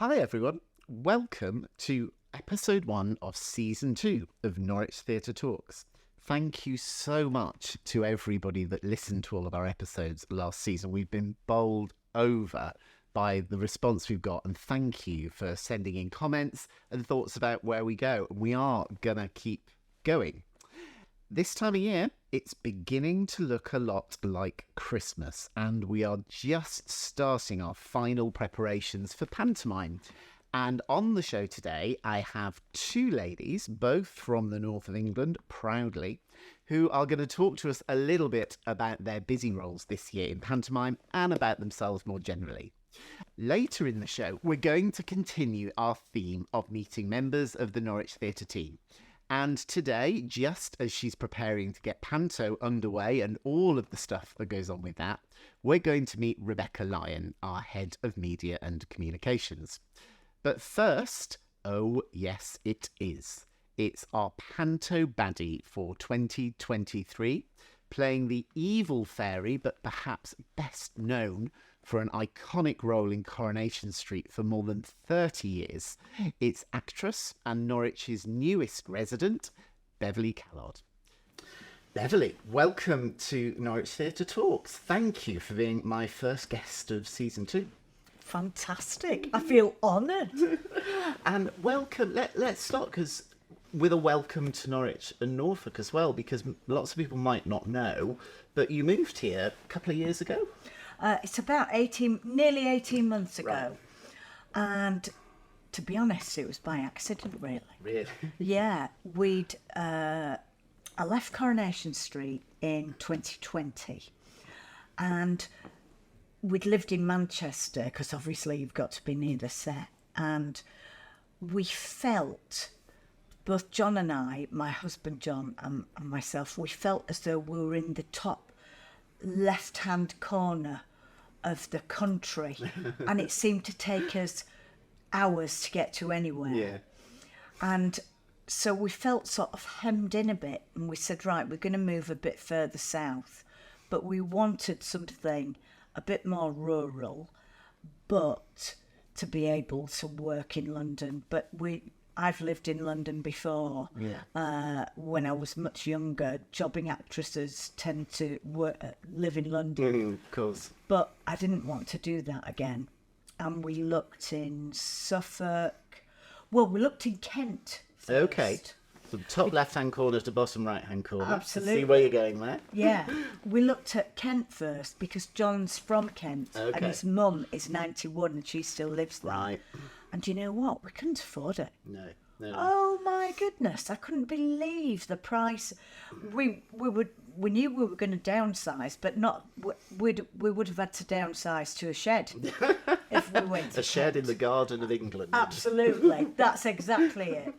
Hi everyone, welcome to episode 1 of season 2 of Norwich Theatre Talks. Thank you so much to everybody that listened to all of our episodes last season. We've been bowled over by the response we've got, and thank you for sending in comments and thoughts about where we go. We are gonna keep going. This time of year, it's beginning to look a lot like Christmas, and we are just starting our final preparations for pantomime. And on the show today, I have two ladies, both from the north of England, proudly, who are going to talk to us a little bit about their busy roles this year in pantomime and about themselves more generally. Later in the show, we're going to continue our theme of meeting members of the Norwich Theatre team. And today, just as she's preparing to get panto underway and all of the stuff that goes on with that, we're going to meet Rebecca Lyon, our head of media and communications. But first, oh yes, it is. It's our panto baddie for 2023, playing the evil fairy, but perhaps best known for an iconic role in Coronation Street for more than 30 years. It's actress and Norwich's newest resident, Beverley Callard. Beverley, welcome to Norwich Theatre Talks. Thank you for being my first guest of season 2. Fantastic. I feel honoured. And welcome, let's start with a welcome to Norwich and Norfolk as well, because lots of people might not know, but you moved here a couple of years ago. It's about nearly 18 months ago. Right. And to be honest, it was by accident, really. Really? Yeah, I left Coronation Street in 2020. And we'd lived in Manchester, because obviously you've got to be near the set. And we felt, both John and I, my husband John and myself, we felt as though we were in the top left-hand corner of the country. And it seemed to take us hours to get to anywhere. Yeah. And so we felt sort of hemmed in a bit, and we said, right, we're going to move a bit further south. But we wanted something a bit more rural, but to be able to work in London. But I've lived in London before. Yeah. When I was much younger, jobbing actresses tend to live in London. Of course. But I didn't want to do that again. And we looked in Suffolk. Well, we looked in Kent first. Okay. So top left-hand corner to bottom right-hand corner. Absolutely. See where you're going there. Yeah. We looked at Kent first because John's from Kent. Okay. And his mum is 91 and she still lives there. Right. And you know what? We couldn't afford it. No. Oh my goodness! I couldn't believe the price. We knew we were going to downsize, but not. We would have had to downsize to a shed if we went to A shed in the garden of England. Absolutely, that's exactly it.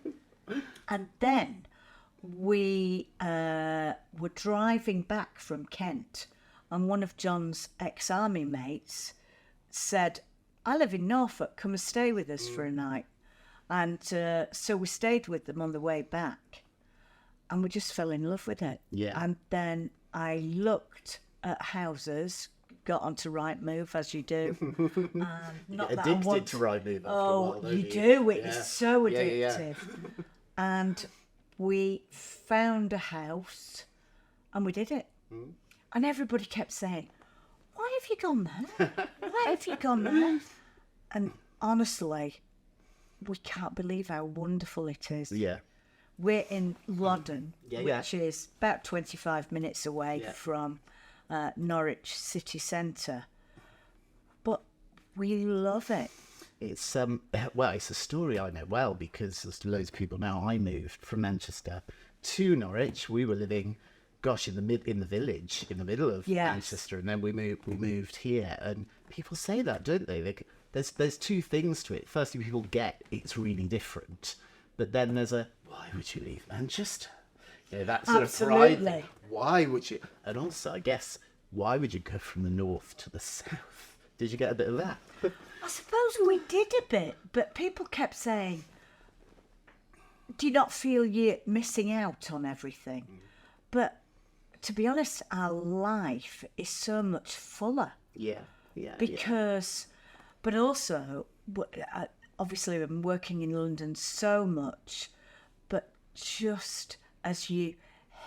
And then we were driving back from Kent, and one of John's ex-army mates said, "I live in Norfolk. Come and stay with us for a night." And so we stayed with them on the way back, and we just fell in love with it. Yeah. And then I looked at houses, got onto Rightmove, as you do. Not that I Addicted want to Rightmove after a Oh, while, don't you do. It is Yeah. so Yeah, addictive. And we found a house, and we did it. And everybody kept saying, "Why have you gone there? Why have you gone there?" And honestly, we can't believe how wonderful it is. Yeah. We're in Loddon, Yeah. which is about 25 minutes away Yeah. from Norwich city centre. But we love it. It's it's a story I know well, because as loads of people know, I moved from Manchester to Norwich. We were living, in the village, in the middle of Yes. Manchester, and then we moved here. And people say that, don't they? There's two things to it. Firstly, people get it's really different, but then there's why would you leave Manchester? You know, that sort of pride Absolutely. thing. Why would you? And also, I guess, why would you go from the north to the south? Did you get a bit of that? I suppose we did a bit, but people kept saying, "Do you not feel you're missing out on everything?" But to be honest, our life is so much fuller. Yeah. Because, but also, obviously I'm working in London so much, but just as you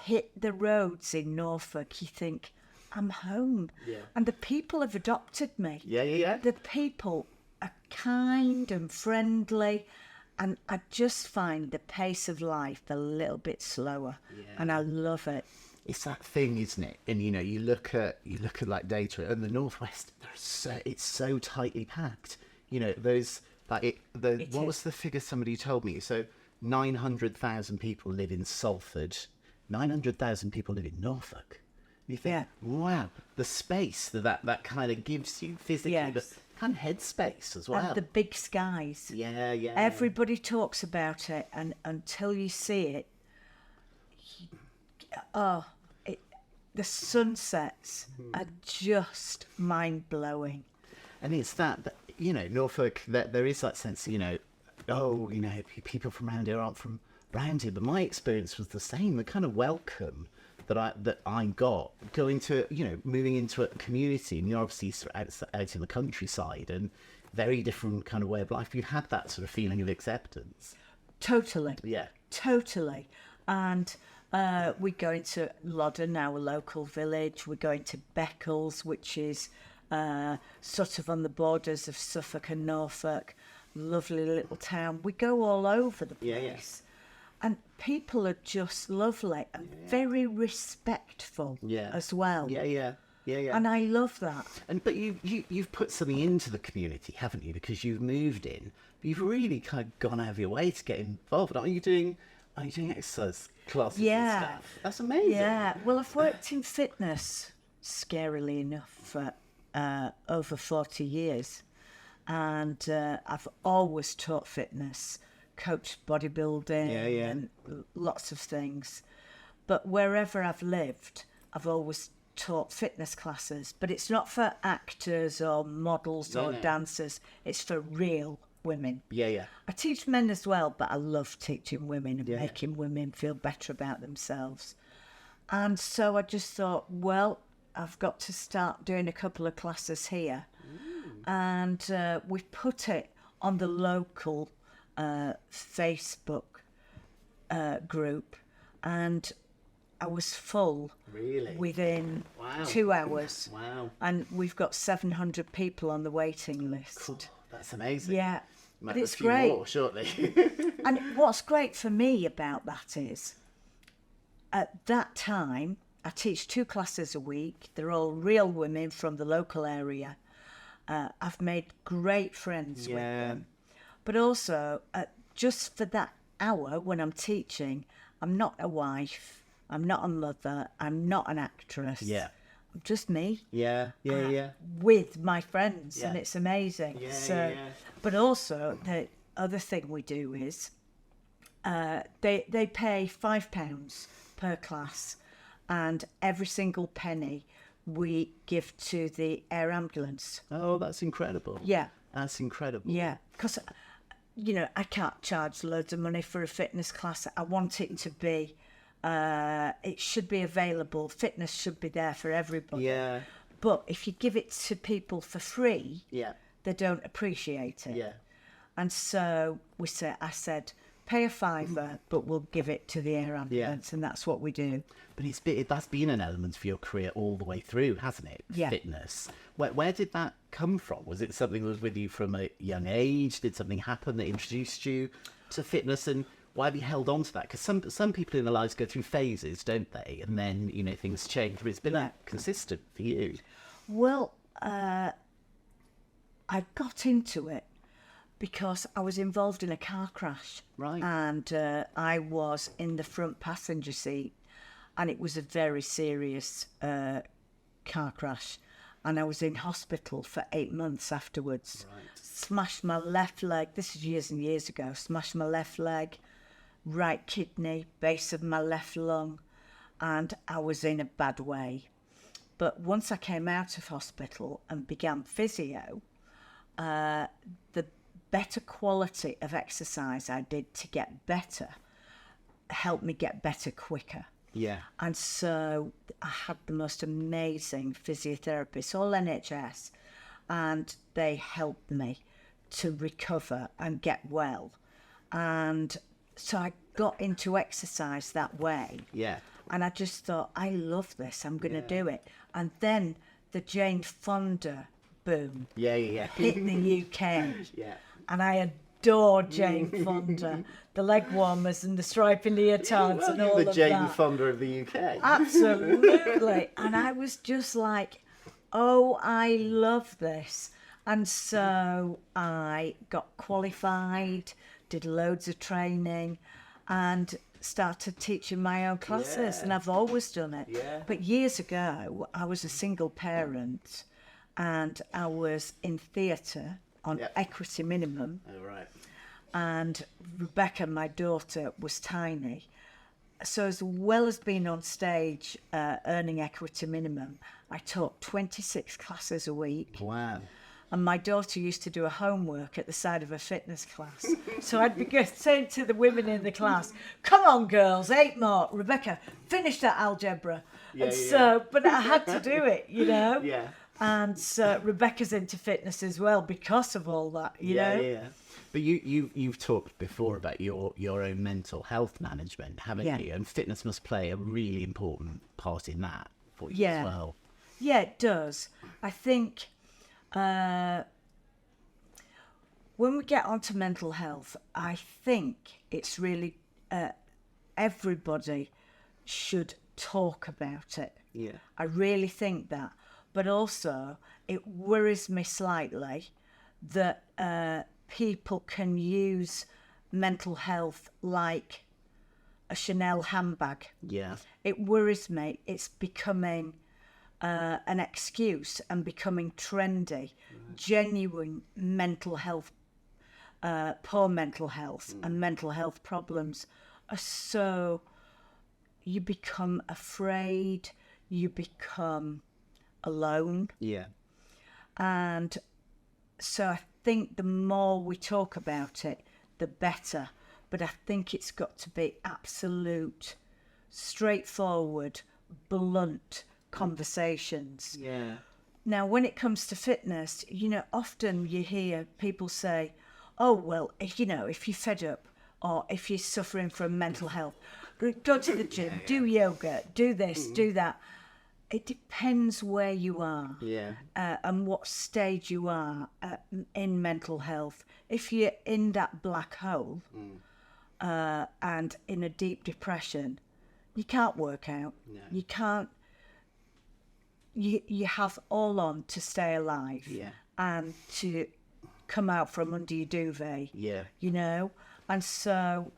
hit the roads in Norfolk, you think, I'm home. Yeah. And the people have adopted me. Yeah. The people are kind and friendly, and I just find the pace of life a little bit slower, and I love it. It's that thing, isn't it? And you look at like data, and the Northwest, it's so tightly packed. Those what was the figure somebody told me? So 900,000 people live in Salford, 900,000 people live in Norfolk. You think, wow, the space that kind of gives you physically, the kind of headspace as well. And the big skies. Yeah. Everybody talks about it, and until you see it, the sunsets are just mind-blowing. And it's that Norfolk, that there is that sense, people from around here aren't from around here. But my experience was the same. The kind of welcome that I got going to, moving into a community, and you're obviously out in the countryside, and very different kind of way of life. You had that sort of feeling of acceptance. Totally. Yeah. Totally. And we go into Loddon, our local village. We're going to Beccles, which is sort of on the borders of Suffolk and Norfolk. Lovely little town. We go all over the place. And people are just lovely and very respectful as well. Yeah. And I love that. But you've put something into the community, haven't you? Because you've moved in. But you've really kind of gone out of your way to get involved. Are you doing exercise classes and stuff? That's amazing. Yeah. Well, I've worked in fitness, scarily enough, for over 40 years. And I've always taught fitness, coached bodybuilding and lots of things. But wherever I've lived, I've always taught fitness classes. But it's not for actors or models or dancers. It's for real women. Yeah. I teach men as well, but I love teaching women and making women feel better about themselves. And so I just thought, well, I've got to start doing a couple of classes here. And we've put it on the local Facebook group, and I was full within 2 hours. Wow. And we've got 700 people on the waiting list. Cool. That's amazing. Yeah. Might But have it's a few great. more shortly. And what's great for me about that is, at that time, I teach 2 classes a week. They're all real women from the local area. I've made great friends with them. But also, just for that hour when I'm teaching, I'm not a wife, I'm not a mother, I'm not an actress. Yeah. I'm just me. Yeah. With my friends, and Yeah. it's amazing. Yeah. But also, the other thing we do is they pay £5 per class, and every single penny we give to the air ambulance. Oh, that's incredible. Yeah. That's incredible. Yeah, because, I can't charge loads of money for a fitness class. I want it to be, it should be available. Fitness should be there for everybody. Yeah. But if you give it to people for free, Yeah. they don't appreciate it. Yeah. And so I said, pay a £5, but we'll give it to the air ambulance, and that's what we do. But that's been an element of your career all the way through, hasn't it? Yeah. Fitness. Where did that come from? Was it something that was with you from a young age? Did something happen that introduced you to fitness? And why have you held on to that? Because some people in their lives go through phases, don't they? And then, things change. But it's been that consistent for you. Well, I got into it because I was involved in a car crash. Right. And I was in the front passenger seat, and it was a very serious car crash. And I was in hospital for 8 months afterwards. Right. Smashed my left leg. This is years and years ago. Smashed my left leg, right kidney, base of my left lung, and I was in a bad way. But once I came out of hospital and began physio, the better quality of exercise I did to get better helped me get better quicker. Yeah. And so I had the most amazing physiotherapists, all NHS, and they helped me to recover and get well. And so I got into exercise that way. Yeah. And I just thought, I love this, I'm going to do it. And then the Jane Fonda boom hit the UK. Yeah. And I adore Jane Fonda, the leg warmers and the stripy leotards and all of that. The Jane Fonda of the UK. Absolutely. And I was just like, oh, I love this. And so I got qualified, did loads of training, and started teaching my own classes. And I've always done it. Yeah. But years ago, I was a single parent, and I was in theatre on equity minimum. Oh, right. And Rebecca, my daughter, was tiny. So as well as being on stage earning equity minimum, I taught 26 classes a week. Wow. And my daughter used to do a homework at the side of a fitness class. So I'd be saying to the women in the class, come on, girls, 8 more. Rebecca, finish that algebra. But I had to do it, you know? Yeah. And so Rebecca's into fitness as well because of all that, you know? Yeah. But you've talked before about your own mental health management, haven't you? And fitness must play a really important part in that for you as well. Yeah, it does. I think when we get onto mental health, I think it's really everybody should talk about it. Yeah. I really think that. But also, it worries me slightly that people can use mental health like a Chanel handbag. Yeah. It worries me. It's becoming an excuse and becoming trendy. Genuine mental health, poor mental health and mental health problems are so... You become afraid, you become alone. Yeah. And so I think the more we talk about it, the better. But I think it's got to be absolute, straightforward, blunt conversations. Yeah. Now, when it comes to fitness, you know, often you hear people say, oh, well, if you're fed up or if you're suffering from mental health, go to the gym, do yoga, do this, do that. It depends where you are and what stage you are in mental health. If you're in that black hole and in a deep depression, you can't work out. No. You can't. You have all on to stay alive and to come out from under your duvet. Yeah. You know, and so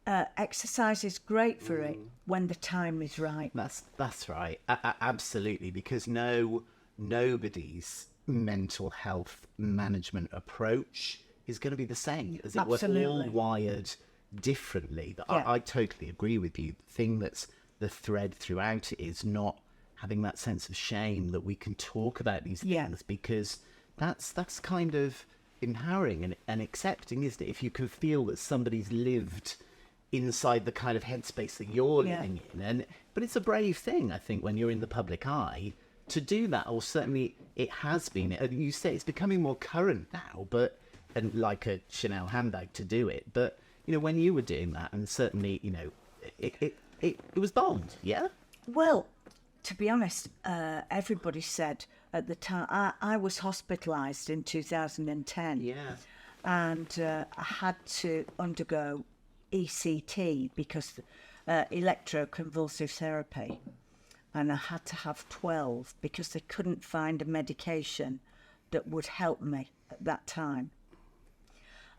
exercise is great for it when the time is right. That's right. Absolutely, because nobody's mental health management approach is going to be the same, as it was all wired differently. I totally agree with you. The thing that's the thread throughout it is not having that sense of shame that we can talk about these things, because that's kind of empowering and accepting, isn't it? If you can feel that somebody's lived inside the kind of headspace that you're living in. But it's a brave thing, I think, when you're in the public eye to do that, or certainly it has been. You say it's becoming more current now, and like a Chanel handbag to do it. But, you know, when you were doing that, and certainly, you know, it was bold, yeah? Well, to be honest, everybody said at the time, I was hospitalised in 2010. Yeah. And I had to undergo ECT because electroconvulsive therapy. And I had to have 12 because they couldn't find a medication that would help me at that time.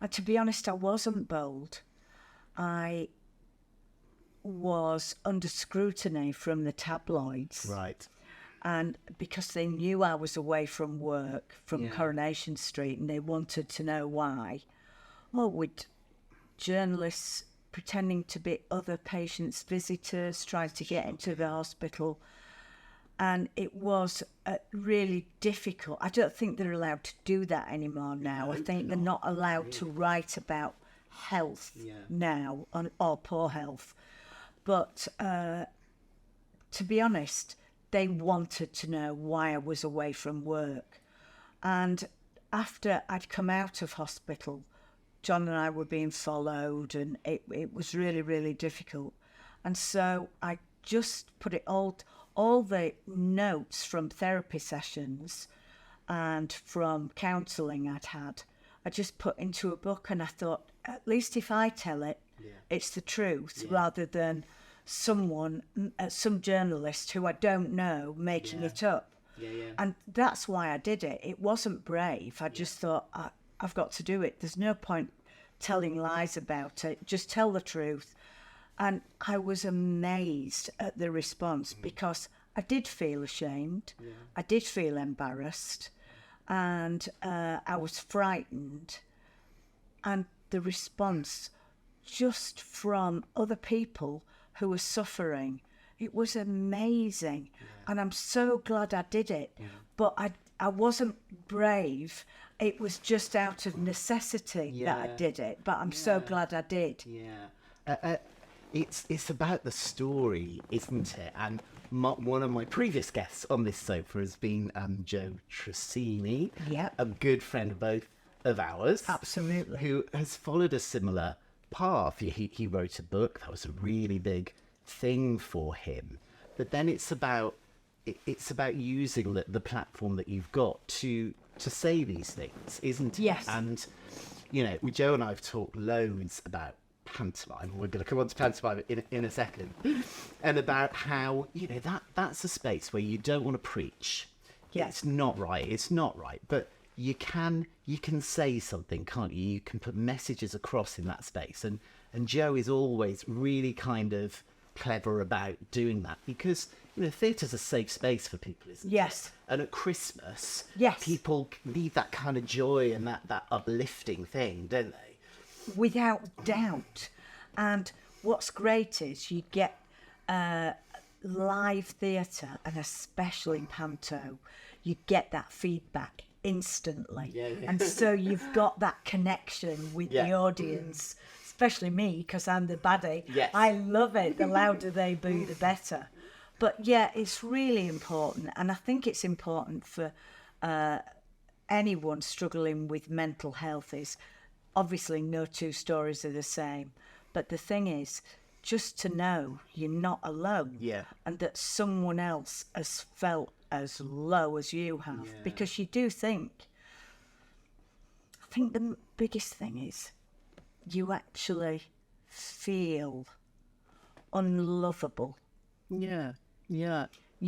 And to be honest, I wasn't bold. I was under scrutiny from the tabloids. Right. And because they knew I was away from work, from Coronation Street, and they wanted to know why. Well, with journalists pretending to be other patients' visitors, trying to get into the hospital. And it was really difficult. I don't think they're allowed to do that anymore now. I think they're not allowed to write about health now, or poor health. But to be honest, they wanted to know why I was away from work. And after I'd come out of hospital, John and I were being followed, and it was really, really difficult. And so I just put it all the notes from therapy sessions and from counselling I'd had, I just put into a book, and I thought, at least if I tell it, it's the truth, rather than some journalist who I don't know making it up. And that's why I did it. It wasn't brave. I just thought, I've got to do it. There's no point telling lies about it. Just tell the truth. And I was amazed at the response, because I did feel ashamed. I did feel embarrassed, and I was frightened. And the response just from other people who were suffering, it was amazing. And I'm so glad I did it. But I wasn't brave. It was just out of necessity that I did it. But I'm so glad I did. It's about the story, isn't it? And one of my previous guests on this sofa has been Joe Trissini, a good friend of both of ours. Absolutely. Who has followed a similar path. He wrote a book. That was a really big thing for him. But then it's about using the platform that you've got to say these things, isn't it? Yes. And, you know, Joe and I have talked loads about pantomime. We're going to come on to pantomime in a second. And about how, you know, that's a space where you don't want to preach. It's not right. But you can say something, can't you? You can put messages across in that space. And Joe is always really kind of clever about doing that, because, you know, theatre's a safe space for people, isn't it? And at Christmas, people need that kind of joy and that uplifting thing, don't they? Without doubt. And what's great is you get live theatre, and especially panto, you get that feedback instantly. And so you've got that connection with the audience, especially me, because I'm the baddie. I love it. The louder they boo, the better. But it's really important, and I think it's important for anyone struggling with mental health. Is obviously no two stories are the same, but the thing is just to know you're not alone, and that someone else has felt as low as you have, because you do think, I think the biggest thing is you actually feel unlovable. You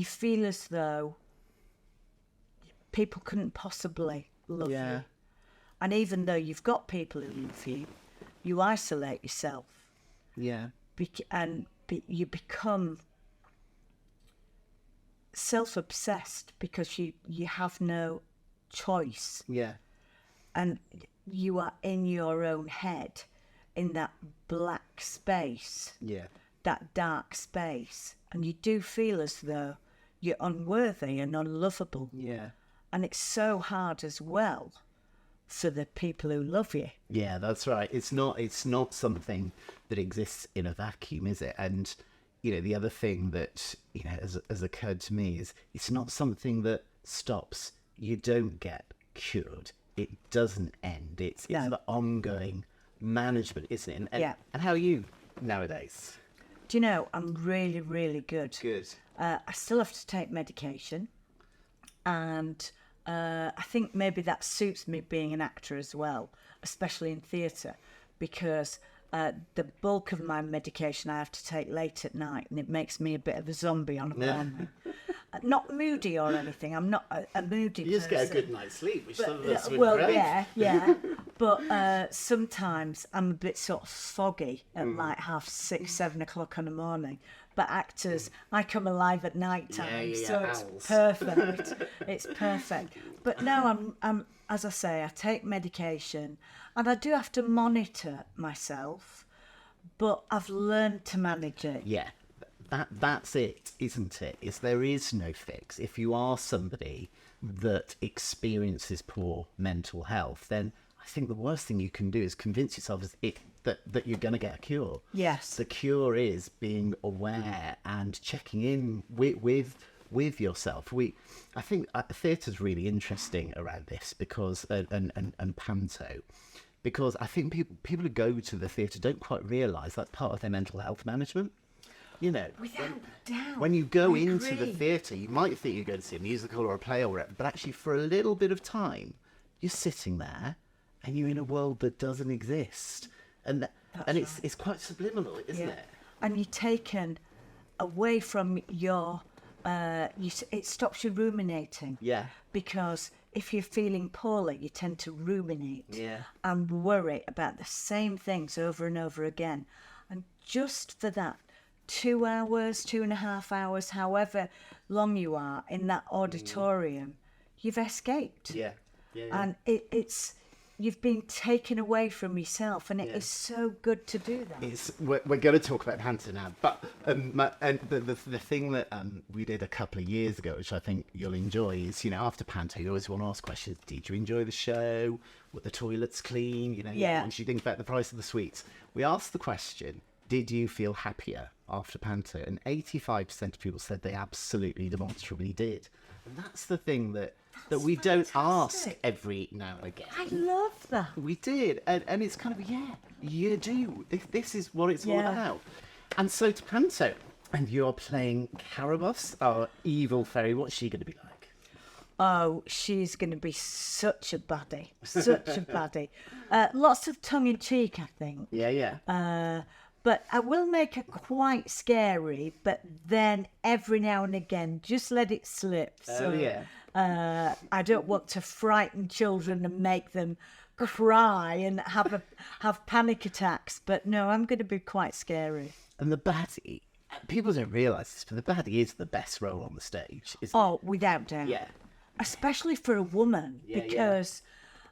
feel as though people couldn't possibly love you. And even though you've got people who love you, you isolate yourself. And you become self-obsessed because you have no choice. And you are in your own head, in that black space, that dark space. And you do feel as though you're unworthy and unlovable. And it's so hard as well for the people who love you. That's right. It's not something that exists in a vacuum, is it? And, you know, the other thing that, you know, has occurred to me is it's not something that stops. You don't get cured. It doesn't end. It's the ongoing management, isn't it? And how are you nowadays? Do you know, I'm really, really good. I still have to take medication, and I think maybe that suits me being an actor as well, especially in theatre, because the bulk of my medication I have to take late at night, and it makes me a bit of a zombie on a morning. Not moody or anything. I'm not a moody person. You just get a good night's sleep, which some of us would crave. But sometimes I'm a bit sort of foggy at like 6:30, 7 o'clock in the morning. But actors, I come alive at night time, so owls. It's perfect. It's perfect. But no, I'm as I say, I take medication, and I do have to monitor myself, but I've learned to manage it. That's it, isn't it? There is no fix. If you are somebody that experiences poor mental health, then I think the worst thing you can do is convince yourself that you're going to get a cure. Yes. The cure is being aware and checking in with with yourself. I think theatre's really interesting around this because and panto, because I think people who go to the theatre don't quite realise that's part of their mental health management. You know, Without doubt. when you go I into the agree. theatre, you might think you're going to see a musical or a play or whatever, but actually for a little bit of time, you're sitting there and you're in a world that doesn't exist. And it's quite subliminal, isn't it? And you're taken away from your, it stops you ruminating. Yeah. Because if you're feeling poorly, you tend to ruminate and worry about the same things over and over again. And just for that 2 hours, 2.5 hours, however long you are in that auditorium, you've escaped. Yeah. And it's you've been taken away from yourself, and it is so good to do that. We're going to talk about panto now, but the thing that we did a couple of years ago, which I think you'll enjoy, is, you know, after panto, you always want to ask questions. Did you enjoy the show? Were the toilets clean? You know, once you think about the price of the sweets, we asked the question: did you feel happier after panto? And 85% of people said they absolutely, demonstrably did. And that's the thing that we don't ask every now and again. I love that. We did. And it's kind of, you do. This is what it's all about. And so to panto, and you're playing Caraboss, our evil fairy. What's she going to be like? Oh, she's going to be such a baddie. Such a baddie. Lots of tongue-in-cheek, I think. Yeah. But I will make her quite scary, but then every now and again, just let it slip. I don't want to frighten children and make them cry and have panic attacks. But no, I'm going to be quite scary. And the baddie, people don't realise this, but the baddie is the best role on the stage, isn't it? Oh, without doubt. Yeah. Especially for a woman, because,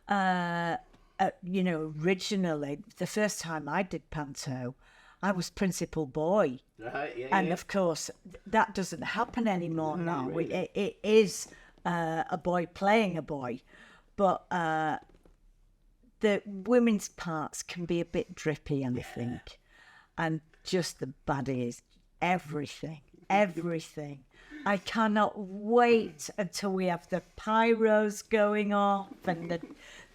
you know, originally, the first time I did panto, I was principal boy. Right, And of course, that doesn't happen anymore now. Really. It is a boy playing a boy. But the women's parts can be a bit drippy, I think. And just the baddie is everything. I cannot wait until we have the pyros going off and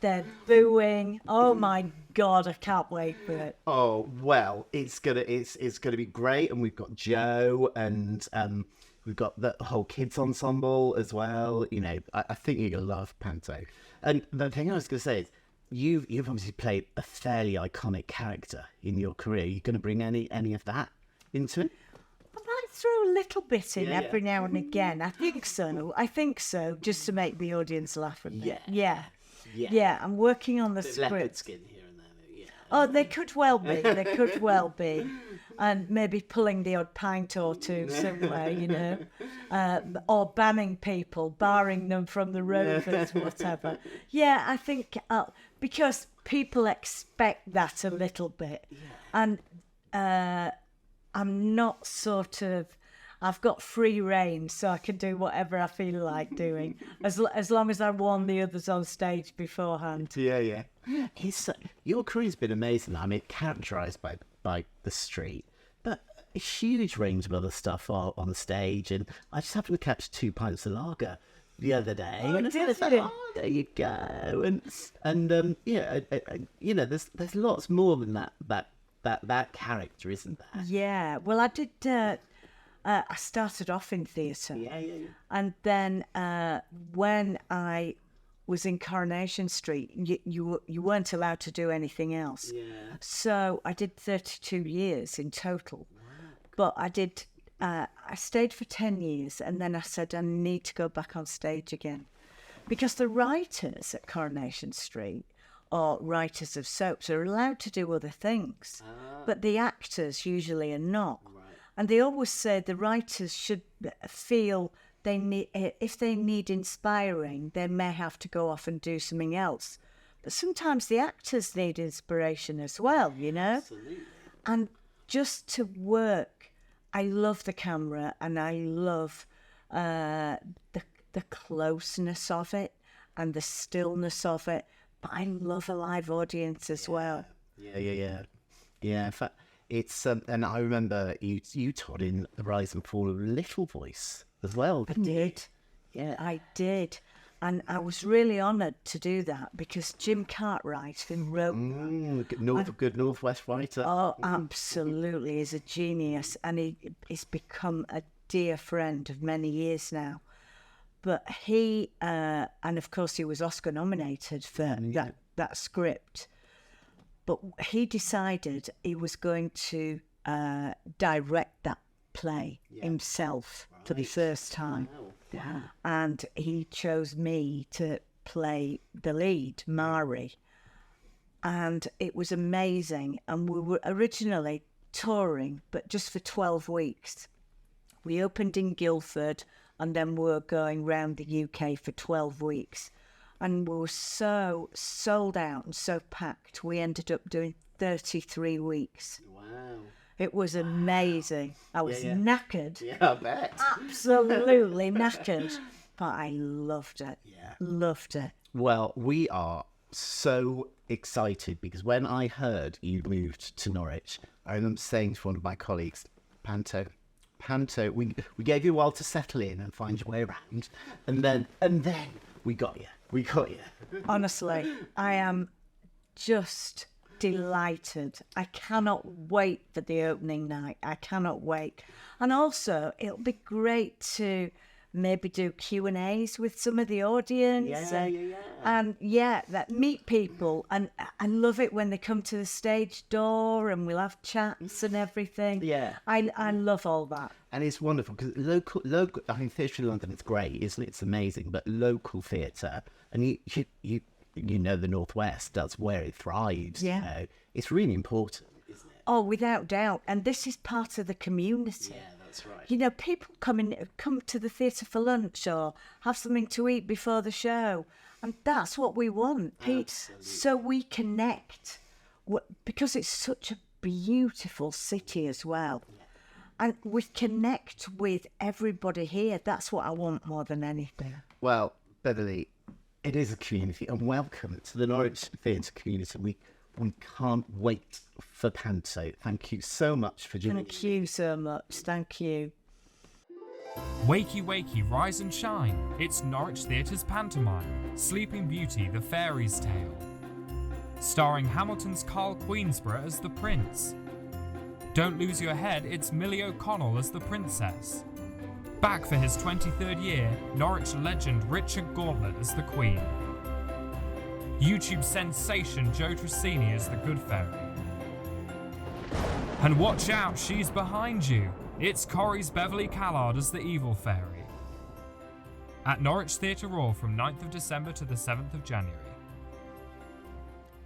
they're booing. Oh my God, I can't wait for it. Oh well, it's gonna be great, and we've got Joe, and we've got the whole kids ensemble as well. You know, I think you're gonna love panto. And the thing I was gonna say is, you've obviously played a fairly iconic character in your career. You're gonna bring any of that into it? I throw a little bit in every now and again. I think so, just to make the audience laugh at me. Yeah, I'm working on the Leopard script. skin here and there. Oh, they could well be. And maybe pulling the odd pint or two somewhere, you know. Or banning people, barring them from the rovers, whatever. Yeah, I think because people expect that a little bit. And I'm not I've got free rein, so I can do whatever I feel like doing, as long as I warn the others on stage beforehand. Yeah. Your career's been amazing. I mean, characterised by the street, but a huge range of other stuff on the stage. And I just happened to catch 2 pints of lager the other day. And it's like, there you go. And you know, there's lots more than that character, isn't there? Yeah. Well, I did. I started off in theatre. Yeah. And then when I was in Coronation Street, you weren't allowed to do anything else. Yeah. So I did 32 years in total. Wow. But I stayed for 10 years, and then I said I need to go back on stage again. Because the writers at Coronation Street, or writers of soaps, are allowed to do other things. But the actors usually are not. Right. And they always say the writers should feel they need, if they need inspiring, they may have to go off and do something else. But sometimes the actors need inspiration as well, you know? Absolutely. And just to work, I love the camera, and I love the closeness of it and the stillness of it. But I love a live audience as well. Yeah. In fact, it's and I remember you taught in The Rise and Fall of Little Voice as well, I didn't you? did. Yeah, I did. And I was really honoured to do that because Jim Cartwright, who wrote Good Northwest writer. Oh, absolutely. He's a genius, and he's become a dear friend of many years now. But he, and of course he was Oscar nominated for that script. But he decided he was going to direct that play himself for the first time. Wow. And he chose me to play the lead, Mari. And it was amazing. And we were originally touring, but just for 12 weeks. We opened in Guildford, and then we were going round the UK for 12 weeks. And we were so sold out and so packed. We ended up doing 33 weeks. Wow. It was amazing. I was knackered. Yeah, I bet. Absolutely knackered. But I loved it. Yeah. Loved it. Well, we are so excited because when I heard you moved to Norwich, I remember saying to one of my colleagues, Panto, we gave you a while to settle in and find your way around, and then we got you. Honestly, I am just delighted. I cannot wait for the opening night. I cannot wait. And also, it'll be great to maybe do Q&As with some of the audience. And that meet people. And I love it when they come to the stage door and we'll have chats and everything. Yeah. I love all that. And it's wonderful because local, I mean, theatre in London, it's great, isn't it? It's amazing. But local theatre, and you know the Northwest, that's where it thrives. Yeah. It's really important, isn't it? Oh, without doubt. And this is part of the community. Yeah, that's right. You know, people come to the theatre for lunch or have something to eat before the show. And that's what we want. So we connect. Because it's such a beautiful city as well. Yeah. And we connect with everybody here. That's what I want more than anything. Well, Beverley, it is a community, and welcome to the Norwich Theatre community. We can't wait for Panto. Thank you so much for joining. Thank you so much. Thank you. Wakey, wakey, rise and shine. It's Norwich Theatre's pantomime, Sleeping Beauty, the Fairy's Tale. Starring Hamilton's Carl Queensborough as the Prince. Don't lose your head, it's Millie O'Connell as the Princess. Back for his 23rd year, Norwich legend Richard Gauntlet as the Queen. YouTube sensation Joe Trissini as the Good Fairy. And watch out, she's behind you. It's Corrie's Beverley Callard as the Evil Fairy. At Norwich Theatre Royal from 9th of December to the 7th of January.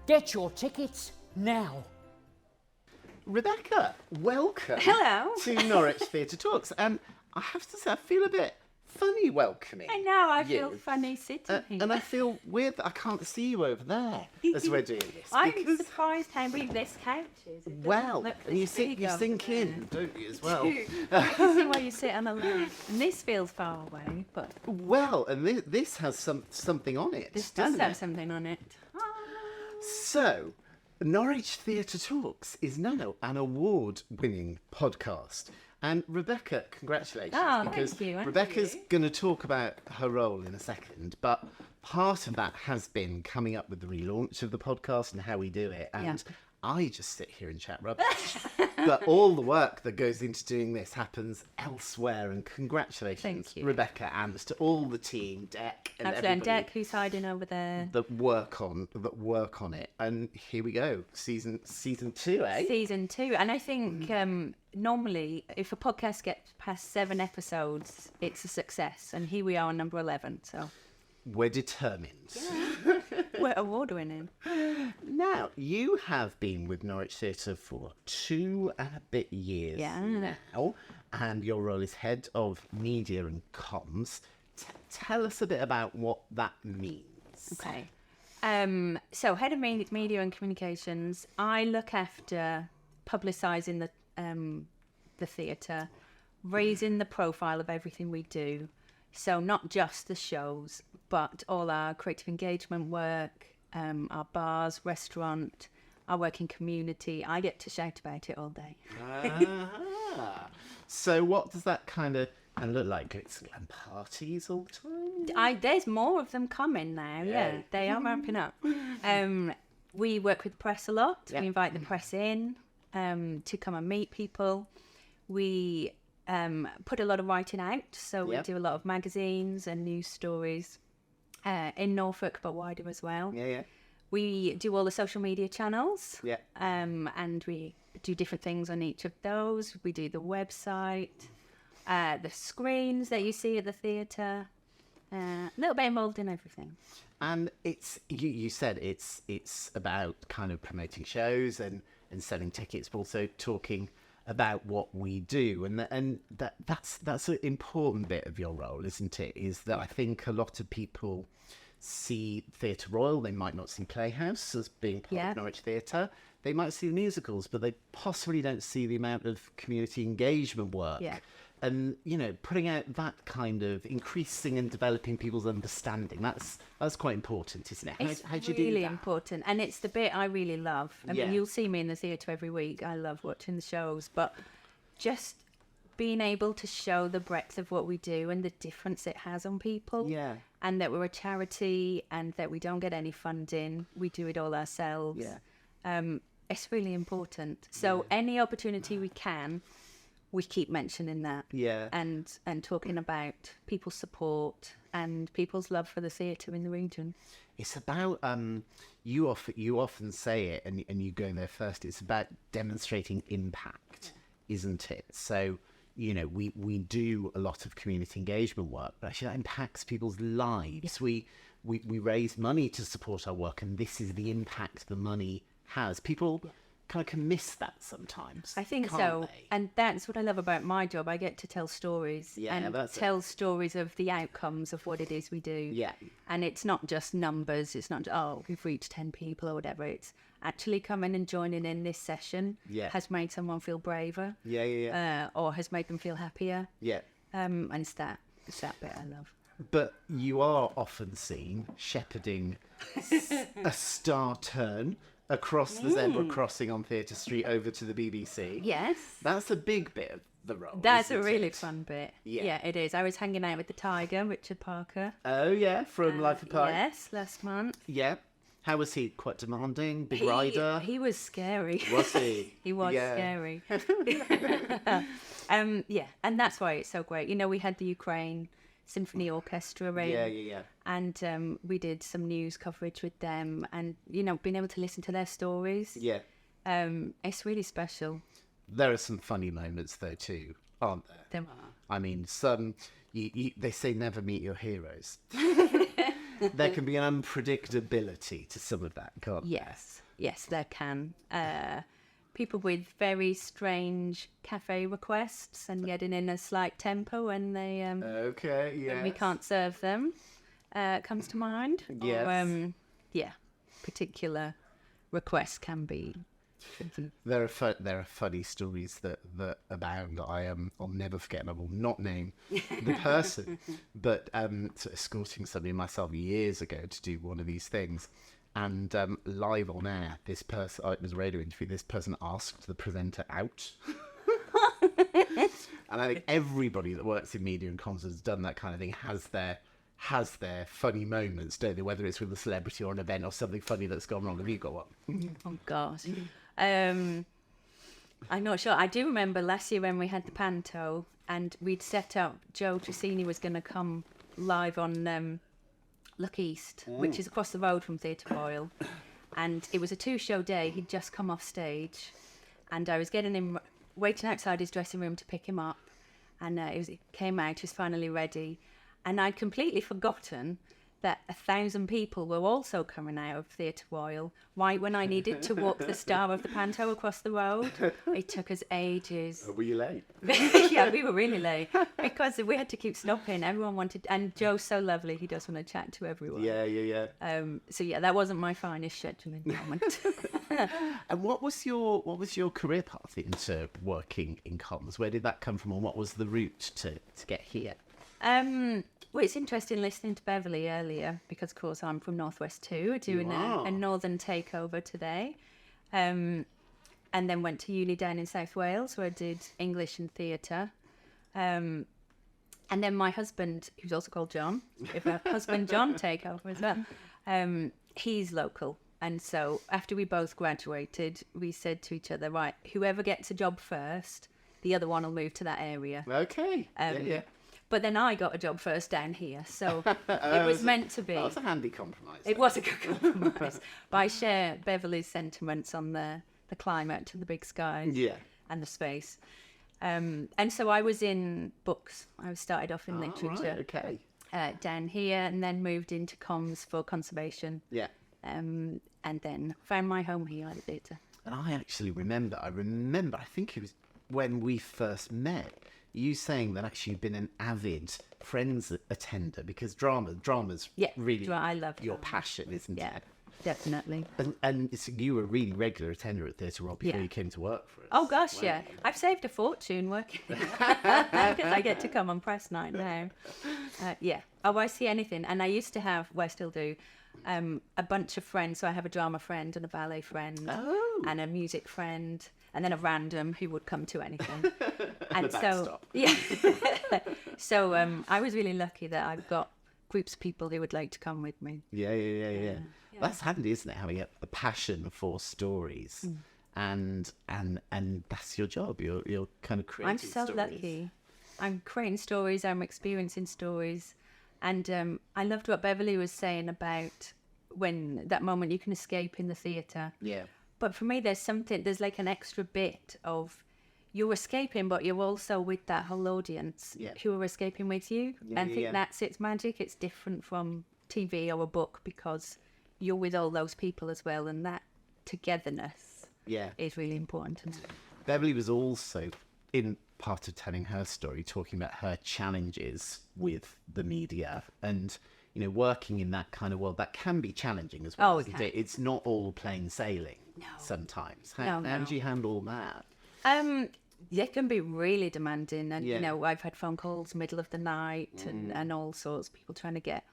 Get your tickets now. Rebecca, welcome. Hello. To Norwich Theatre Talks. And I have to say, I feel a bit funny welcoming. I know, I you. feel funny sitting here. And I feel weird that I can't see you over there as we're doing this. I'm because, surprised how big this couch is. It well, doesn't look and you this big over sink there. in, don't you, as well? You can see where you sit on a left. And this feels far away, but Well, and this has something on it. this does doesn't have it? something on it. So, Norwich Theatre Talks is now an award-winning podcast. And Rebecca, congratulations. Oh, thank because you, and Rebecca's you. going to talk about her role in a second, but part of that has been coming up with the relaunch of the podcast and how we do it. And I just sit here and chat rubbish. But all the work that goes into doing this happens elsewhere. And congratulations, Thank you. Rebecca, and to all the team, Deck, and Absolutely. And everybody Deck, who's hiding over there. that work on it. And here we go, season 2, eh? Season 2. And I think normally, if a podcast gets past 7 episodes, it's a success. And here we are on number 11, so We're determined. we're award winning. Now, you have been with Norwich Theatre for 2 and a bit years now, and your role is Head of Media and Comms. Tell us a bit about what that means. Okay. So, Head of Media and Communications, I look after publicising the theatre, raising the profile of everything we do. So not just the shows, but all our creative engagement work, our bars, restaurant, our work in community. I get to shout about it all day. So what does that kind of And look like glitz and glam parties all the time. There's more of them coming now. Yeah, they are ramping up. We work with the press a lot. Yeah. We invite the press in to come and meet people. We put a lot of writing out, so we do a lot of magazines and news stories in Norfolk, but wider as well. Yeah. We do all the social media channels. Yeah. And we do different things on each of those. We do the website, the screens that you see at the theatre. A little bit involved in everything. And it's you said it's about kind of promoting shows and selling tickets, but also talking about what we do, and that's an important bit of your role, isn't it? Is that I think a lot of people see Theatre Royal, they might not see Playhouse as being part of Norwich Theatre. They might see the musicals, but they possibly don't see the amount of community engagement work. Yeah. And, putting out that kind of increasing and developing people's understanding, that's quite important, isn't it? How do you do really that? important, and it's the bit I really love. I mean, you'll see me in the theatre every week. I love watching the shows, but just being able to show the breadth of what we do and the difference it has on people. Yeah. And that we're a charity and that we don't get any funding. We do it all ourselves. Yeah. It's really important. So any opportunity we can, we keep mentioning that. Yeah. And talking about people's support and people's love for the theatre in the region. It's about you often say it, and you go there first. It's about demonstrating impact, isn't it? So we do a lot of community engagement work, but actually that impacts people's lives. We raise money to support our work, and this is the impact the money has. People kind of can miss that sometimes. I think can't so. they? And that's what I love about my job. I get to tell stories tell stories of the outcomes of what it is we do. Yeah. And it's not just numbers. It's not, we've reached 10 people or whatever. It's actually coming and joining in this session has made someone feel braver. Yeah. Or has made them feel happier. Yeah. And it's that bit I love. But you are often seen shepherding a star turn across the zebra crossing on Theatre Street over to the BBC. Yes. That's a big bit of the role. That's a isn't really it? fun bit. Yeah. Yeah, it is. I was hanging out with the tiger, Richard Parker. Oh, yeah, from Life of Pi. Yes, last month. Yeah. How was he? Quite demanding? Big rider? He was scary. Was he? He was Yeah. scary. Yeah, and that's why it's so great. We had the Ukraine Symphony Orchestra in. Yeah. And we did some news coverage with them, and being able to listen to their stories. Yeah. It's really special. There are some funny moments, though, too, aren't there? There are. I mean, they say never meet your heroes. There can be an unpredictability to some of that, can't there? Yes, there can. People with very strange cafe requests and getting in a slight tempo when they Okay, yeah. when we can't serve them comes to mind. Yes. Or, particular requests can be. There are funny stories that abound. I'll never forget, and I will not name the person, but escorting somebody myself years ago to do one of these things, and live on air, this person, it was a radio interview, this person asked the presenter out. And I think everybody that works in media and comms has done that kind of thing, has their funny moments, don't they? Whether it's with a celebrity or an event or something funny that's gone wrong. Have you got one? Oh gosh. I'm not sure. I do remember last year when we had the panto and we'd set up, Joe Trissini was going to come live on Look East, which is across the road from Theatre Royal. And it was a 2-show day. He'd just come off stage and I was getting him, waiting outside his dressing room to pick him up. And he came out, he was finally ready. And I'd completely forgotten that 1,000 people were also coming out of Theatre Royal right when I needed to walk the star of the panto across the road. It took us ages. Were you late? Yeah, we were really late because we had to keep stopping. Everyone wanted, and Joe's so lovely, he does want to chat to everyone. Yeah. So yeah, that wasn't my finest scheduling moment. And what was your career path into working in comms? Where did that come from, and what was the route to get here? Well, it's interesting listening to Beverley earlier because, of course, I'm from Northwest too, doing a northern takeover today. And then went to uni down in South Wales where I did English and theatre. And then my husband, who's also called John, if our husband John take over as well, he's local. And so after we both graduated, we said to each other, right, whoever gets a job first, the other one will move to that area. Okay. Yeah. But then I got a job first down here, so it was meant to be. That was a handy compromise. It was a good compromise. But I share Beverley's sentiments on the climate to the big sky and the space. And so I was in books. I started off in literature down here, and then moved into comms for conservation. Yeah. And then found my home here at the theatre. And I actually remember, I think it was when we first met, you saying that actually you've been an avid Friends attender, because drama's really I love your drama. passion, isn't it? Definitely. And you were a really regular attender at Theatre Royal before you came to work for us. Oh gosh, yeah. I've saved a fortune working because I get to come on press night now. Oh, I see anything. And I used to have, well, I still do, a bunch of friends. So I have a drama friend and a ballet friend and a music friend, and then a random who would come to anything. And so, so I was really lucky that I've got groups of people who would like to come with me. Yeah. That's handy, isn't it? Having a passion for stories, and that's your job. You're kind of creating. I'm so lucky. I'm creating stories. I'm experiencing stories, and I loved what Beverley was saying about when that moment you can escape in the theatre. Yeah. But for me, there's like an extra bit of you're escaping, but you're also with that whole audience who are escaping with you. And I think that's its magic. It's different from TV or a book because you're with all those people as well, and that togetherness is really important to me. Beverley was also, in part of telling her story, talking about her challenges with the media and, you know, working in that kind of world that can be challenging as well, isn't it? It's not all plain sailing sometimes. How do you handle that? It can be really demanding, and you know, I've had phone calls middle of the night and all sorts of people trying to get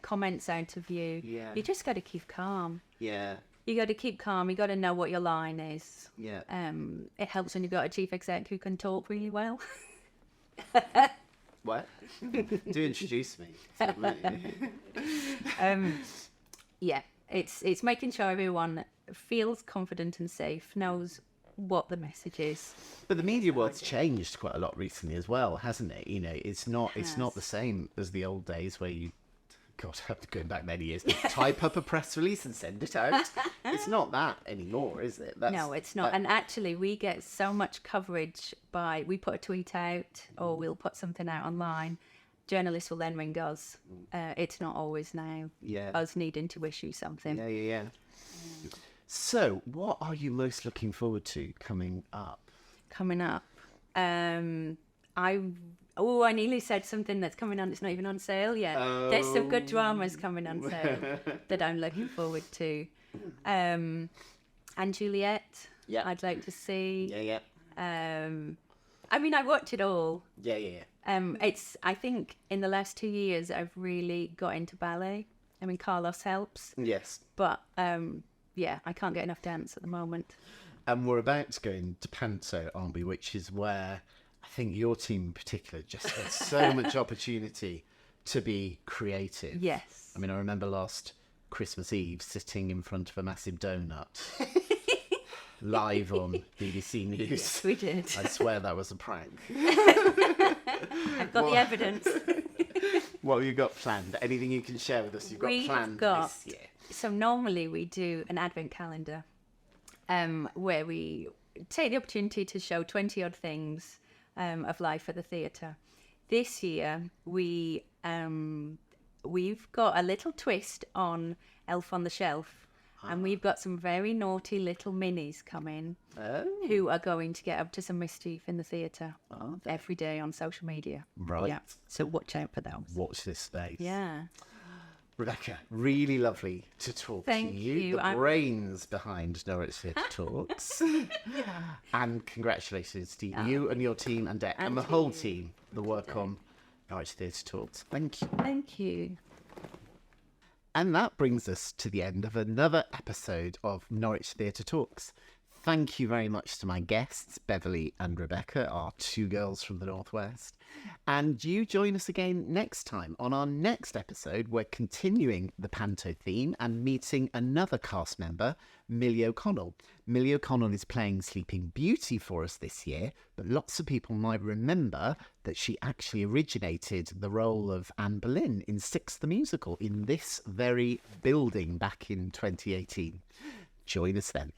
comments out of you. You just got to keep calm. You got to keep calm. You got to know what your line is. It helps when you've got a chief exec who can talk really well. What? Do introduce me. It's making sure everyone feels confident and safe, knows what the message is. But the media world's changed quite a lot recently as well, hasn't it? You know, it's not the same as the old days where you, God, going back many years, type up a press release and send it out. It's not that anymore, is it? No, it's not. And actually, we get so much coverage we put a tweet out or we'll put something out online. Journalists will then ring us. It's not always now us needing to issue something. Yeah. So, what are you most looking forward to coming up? I nearly said something that's coming on. It's not even on sale yet. There's some good dramas coming on sale that I'm looking forward to. And Juliet, I'd like to see. I mean, I watch it all. I think in the last 2 years, I've really got into ballet. I mean, Carlos helps. Yes. But, I can't get enough dance at the moment. And we're about to go into panto, aren't we? Which is where I think your team in particular just had so much opportunity to be creative. Yes. I mean, I remember last Christmas Eve sitting in front of a massive donut live on BBC News. Yes, we did. I swear that was a prank. I've got the evidence. What have you got planned? Anything you can share with us you've got planned this year? So normally we do an advent calendar where we take the opportunity to show 20 odd things of life at the theatre. This year we've got a little twist on Elf on the Shelf, and we've got some very naughty little minis coming who are going to get up to some mischief in the theatre every day on social media. Right. Yeah. So watch out for those. Watch this space. Yeah. Rebecca, really lovely to talk Thank to you. you. The brains behind Norwich Theatre Talks. And congratulations to you and your team and Dec and the whole team that work on Norwich Theatre Talks. Thank you. Thank you. And that brings us to the end of another episode of Norwich Theatre Talks. Thank you very much to my guests, Beverley and Rebecca, our two girls from the Northwest. And you join us again next time. On our next episode, we're continuing the panto theme and meeting another cast member, Millie O'Connell. Millie O'Connell is playing Sleeping Beauty for us this year, but lots of people might remember that she actually originated the role of Anne Boleyn in Six the Musical in this very building back in 2018. Join us then.